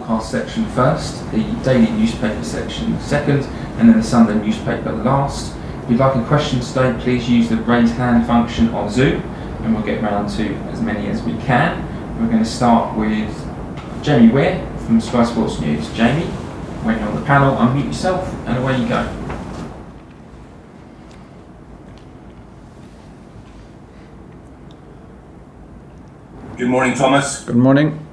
podcast section first, the daily newspaper section second, and then the Sunday newspaper last. If you'd like a question today, please use the raise hand function on Zoom, and we'll get round to as many as we can. We're going to start with Jamie Weir from Sky Sports News. Jamie, when you're on the panel, unmute yourself and away you go. Good morning, Thomas. Good morning.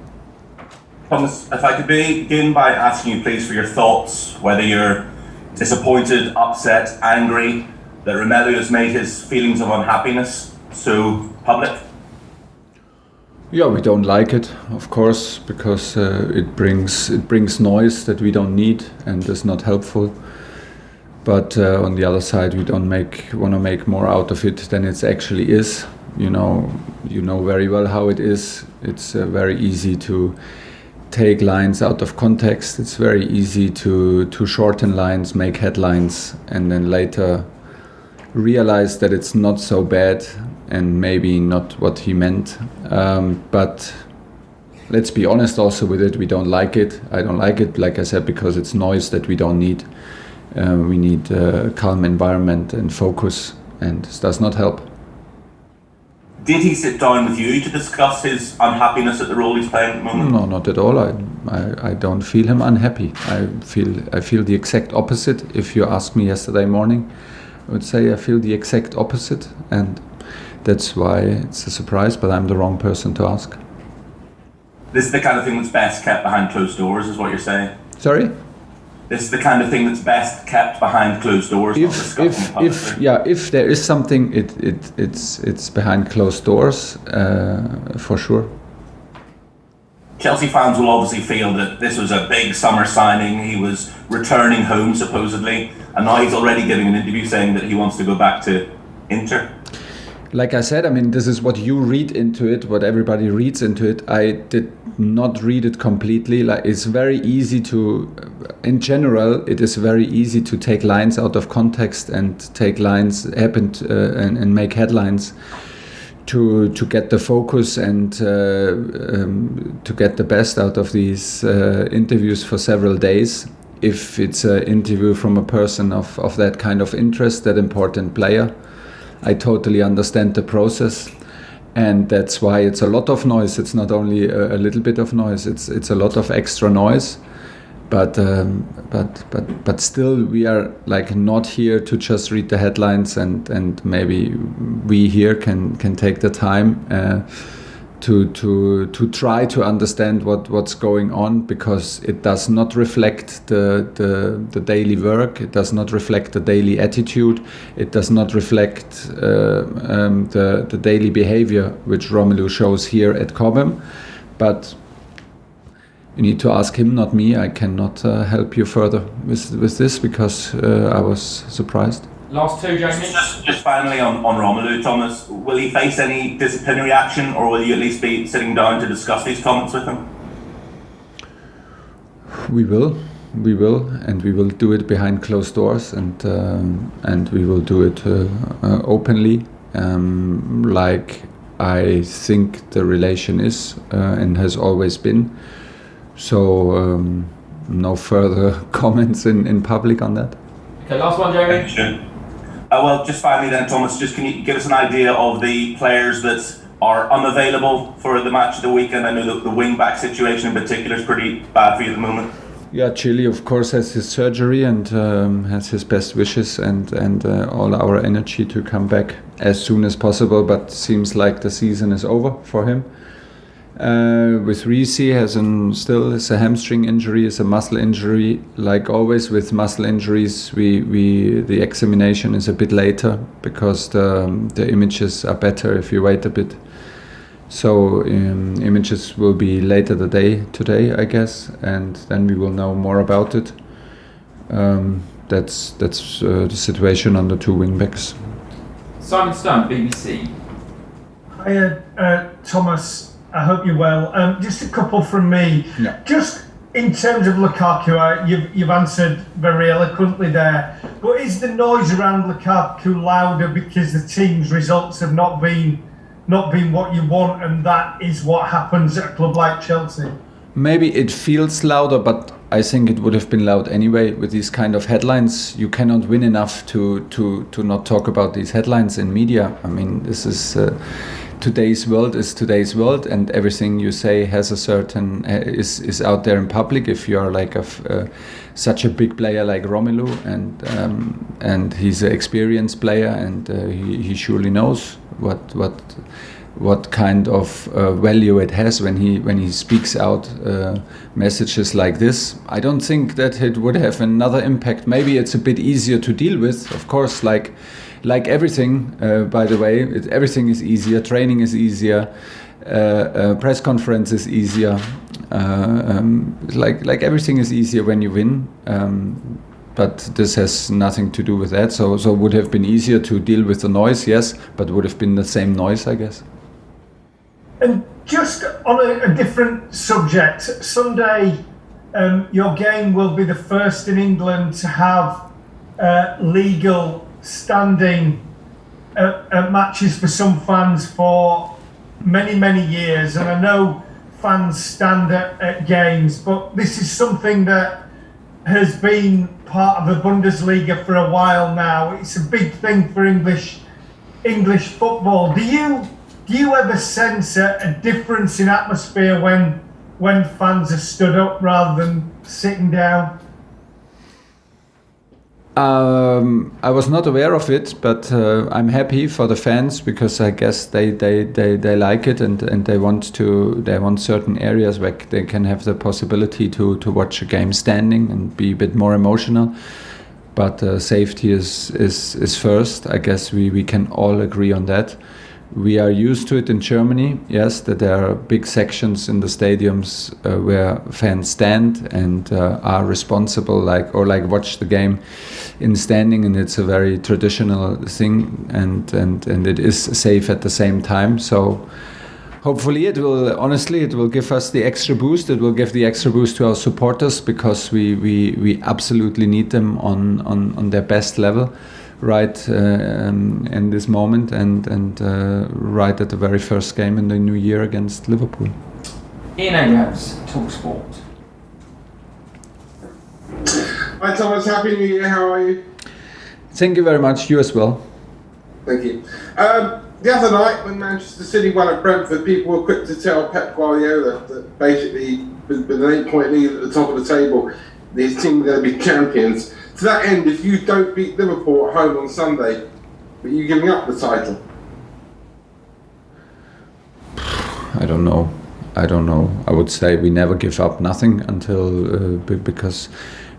Thomas, if I could begin by asking you please for your thoughts, whether you're disappointed, upset, angry that Romelu has made his feelings of unhappiness so public? Yeah, we don't like it, of course, because it brings noise that we don't need and is not helpful. But on the other side, we don't want to make more out of it than it actually is. You know very well how it is. It's very easy to take lines out of context. It's very easy to shorten lines, make headlines, and then later realize that it's not so bad and maybe not what he meant. But let's be honest also with it. We don't like it. I don't like it, like I said, because it's noise that we don't need. We need a calm environment and focus, and this does not help. Did he sit down with you to discuss his unhappiness at the role he's playing at the moment? No, not at all. I don't feel him unhappy. I feel the exact opposite. If you asked me yesterday morning, I would say I feel the exact opposite, and that's why it's a surprise, but I'm the wrong person to ask. This is the kind of thing that's best kept behind closed doors, is what you're saying? Sorry? This is the kind of thing that's best kept behind closed doors. If there is something, it's behind closed doors, for sure. Chelsea fans will obviously feel that this was a big summer signing. He was returning home supposedly, and now he's already giving an interview saying that he wants to go back to Inter. Like I said, I mean, this is what you read into it, what everybody reads into it. I did not read it completely. Like, it's very easy to, in general, it is very easy to take lines out of context and take lines and make headlines to get the focus and to get the best out of these interviews for several days. If it's an interview from a person of that kind of interest, that important player, I totally understand the process, and that's why it's a lot of noise. It's not only a little bit of noise; it's a lot of extra noise. But still, we are like not here to just read the headlines, and maybe we here can take the time to try to understand what's going on, because it does not reflect the daily work, it does not reflect the daily attitude, it does not reflect the daily behavior which Romelu shows here at Cobham. But you need to ask him, not me. I cannot help you further with this, because I was surprised. Last two, Jamie. Just finally on Romelu, Thomas, will he face any disciplinary action, or will you at least be sitting down to discuss these comments with him? We will, and we will do it behind closed doors, and we will do it openly, like I think the relation is and has always been. So no further comments in public on that. Okay, last one, Jamie. Sure. Well, just finally then, Thomas, just can you give us an idea of the players that are unavailable for the match of the weekend? I know that the wing-back situation in particular is pretty bad for you at the moment. Yeah, Chile, of course, has his surgery and has his best wishes and all our energy to come back as soon as possible, but seems like the season is over for him. With Reece still is a hamstring injury, is a muscle injury. Like always with muscle injuries, the examination is a bit later, because the images are better if you wait a bit. So images will be later today, I guess, and then we will know more about it. That's the situation on the two wingbacks. Simon Stone, BBC. Hi, Thomas. I hope you're well. Just a couple from me. Yeah. Just in terms of Lukaku, you've answered very eloquently there. But is the noise around Lukaku louder because the team's results have not been what you want, and that is what happens at a club like Chelsea? Maybe it feels louder, but I think it would have been loud anyway with these kind of headlines. You cannot win enough to not talk about these headlines in media. I mean, this is today's world is today's world, and everything you say has a certain is out there in public. If you are like such a big player like Romelu, and he's an experienced player, and he surely knows what kind of value it has when he speaks out messages like this. I don't think that it would have another impact. Maybe it's a bit easier to deal with, of course, like everything. By the way, everything is easier. Training is easier. Press conference is easier. Like everything is easier when you win. But this has nothing to do with that. So it would have been easier to deal with the noise, yes, but would have been the same noise, I guess. And just on a different subject, Sunday, your game will be the first in England to have legal standing at matches for some fans for many years. And I know fans stand at games, but this is something that has been part of the Bundesliga for a while now. It's a big thing for English football. Do you ever sense a difference in atmosphere when fans are stood up rather than sitting down? I was not aware of it, but I'm happy for the fans because I guess they like it and they want certain areas where they can have the possibility to watch a game standing and be a bit more emotional. But safety is first. I guess we can all agree on that. We are used to it in Germany, yes, that there are big sections in the stadiums where fans stand and are responsible, like watch the game in standing, and it's a very traditional thing, and it is safe at the same time. So hopefully it will give us the extra boost. It will give the extra boost to our supporters because we absolutely need them on their best level. Right in this moment and right at the very first game in the new year against Liverpool. Ian Abrahams, TalkSport. Hi Thomas, Happy New Year, how are you? Thank you very much, you as well. Thank you. The other night when Manchester City won at Brentford, people were quick to tell Pep Guardiola that basically with an 8-point lead at the top of the table, his team were going to be champions. To that end, if you don't beat Liverpool at home on Sunday, are you giving up the title? I don't know. I would say we never give up nothing until because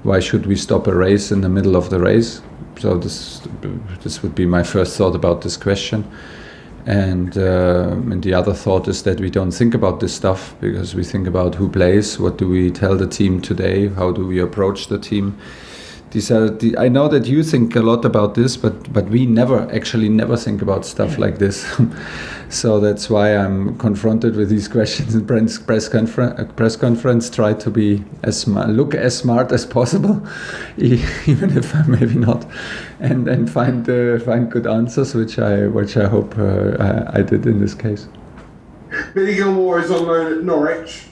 why should we stop a race in the middle of the race? So this would be my first thought about this question. And the other thought is that we don't think about this stuff because we think about who plays, what do we tell the team today, how do we approach the team. I know that you think a lot about this, but we never think about stuff like this. So that's why I'm confronted with these questions in press conference. Try to be look as smart as possible, even if I'm maybe not, and find good answers, which I hope I did in this case. Billy Gilmore is on loan at Norwich.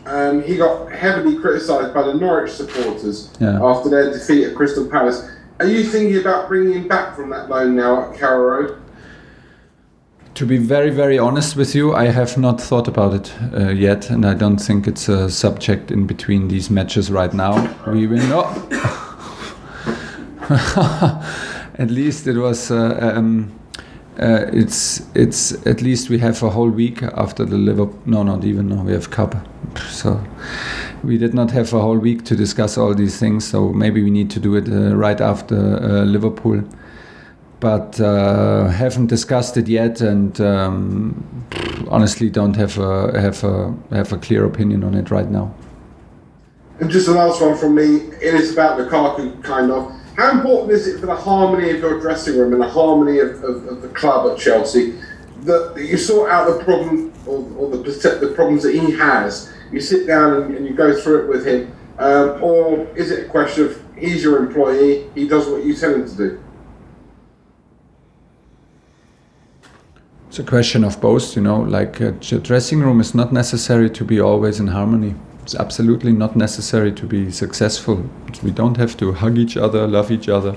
He got heavily criticised by the Norwich supporters after their defeat at Crystal Palace. Are you thinking about bringing him back from that loan now at Carrow Road? To be very, very honest with you, I have not thought about it yet, and I don't think it's a subject in between these matches right now. We will not. At least it was. It's at least we have a whole week after the Liverpool. No, not even. No, we have Cup. So we did not have a whole week to discuss all these things. So maybe we need to do it right after Liverpool. But haven't discussed it yet, and honestly don't have a clear opinion on it right now. And just the last one from me. It is about Lukaku, kind of. How important is it for the harmony of your dressing room and the harmony of the club at Chelsea that you sort out the problem or the problems that he has? You sit down and you go through it with him, or is it a question of he's your employee, he does what you tell him to do? It's a question of both, like a dressing room is not necessary to be always in harmony. It's absolutely not necessary to be successful. We don't have to hug each other, love each other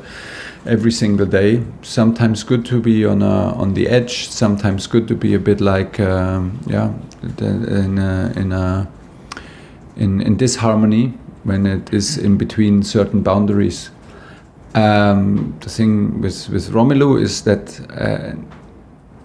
every single day. Sometimes good to be on the edge. Sometimes good to be a bit like in disharmony when it is in between certain boundaries. The thing with Romelu is that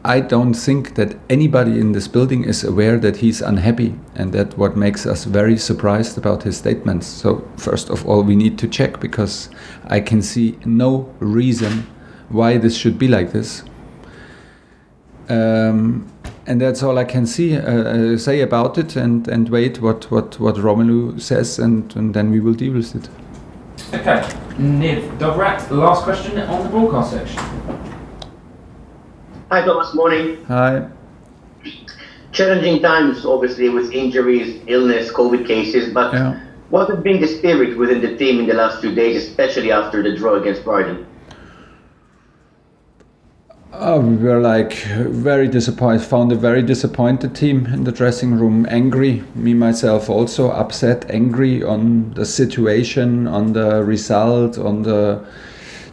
I don't think that anybody in this building is aware that he's unhappy, and that what makes us very surprised about his statements. So first of all, we need to check, because I can see no reason why this should be like this. And that's all I can say about it, and wait what Romelu says, and then we will deal with it. Okay, Niv Dovrat, last question on the broadcast section. Hi Thomas, morning. Hi. Challenging times, obviously, with injuries, illness, COVID cases, but what has been the spirit within the team in the last 2 days, especially after the draw against Brighton? We were very disappointed, found a very disappointed team in the dressing room, angry, me myself also upset, angry on the situation, on the result, on the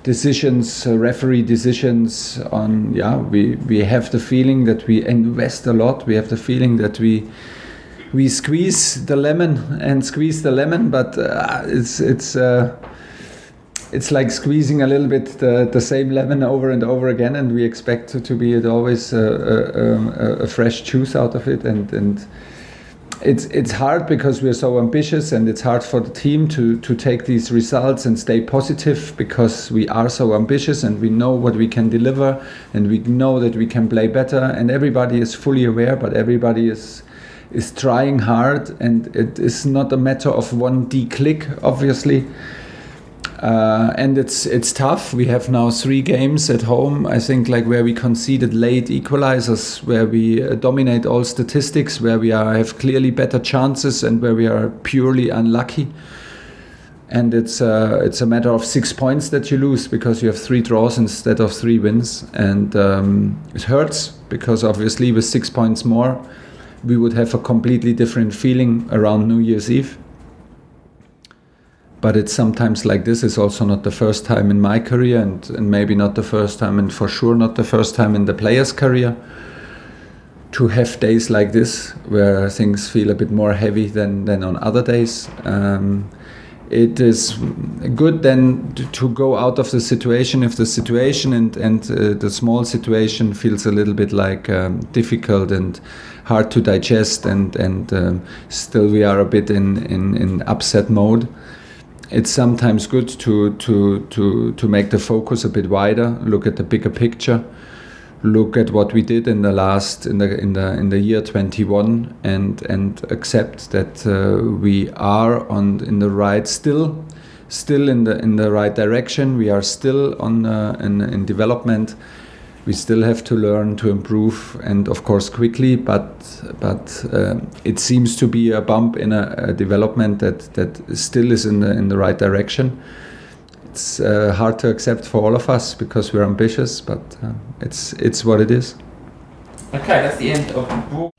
decisions, referee decisions. We have the feeling that we invest a lot. We have the feeling that we squeeze the lemon, but it's like squeezing a little bit the same lemon over and over again, and we expect to be always a fresh juice out of it, and it's hard because we're so ambitious, and it's hard for the team to take these results and stay positive, because we are so ambitious and we know what we can deliver, and we know that we can play better, and everybody is fully aware, but everybody is trying hard, and it is not a matter of one click, obviously. And it's tough. We have now 3 games at home, I think, where we conceded late equalizers, where we dominate all statistics, where we have clearly better chances, and where we are purely unlucky. And it's a matter of 6 points that you lose, because you have 3 draws instead of 3 wins, and it hurts, because obviously with 6 points more, we would have a completely different feeling around New Year's Eve. But it's sometimes like this. It's also not the first time in my career, and maybe not the first time, and for sure not the first time in the player's career, to have days like this where things feel a bit more heavy than on other days. It is good then to go out of the situation if the situation and the small situation feels a little bit difficult and hard to digest, and still we are a bit in upset mode. It's sometimes good to make the focus a bit wider, look at the bigger picture, look at what we did in the year 21, and accept that we are in the right still in the right direction. We are still in development. We still have to learn to improve, and of course quickly, but it seems to be a bump in a development that still is in the right direction. It's hard to accept for all of us, because we're ambitious, but it's what it is. Okay, that's the end of the broadcast.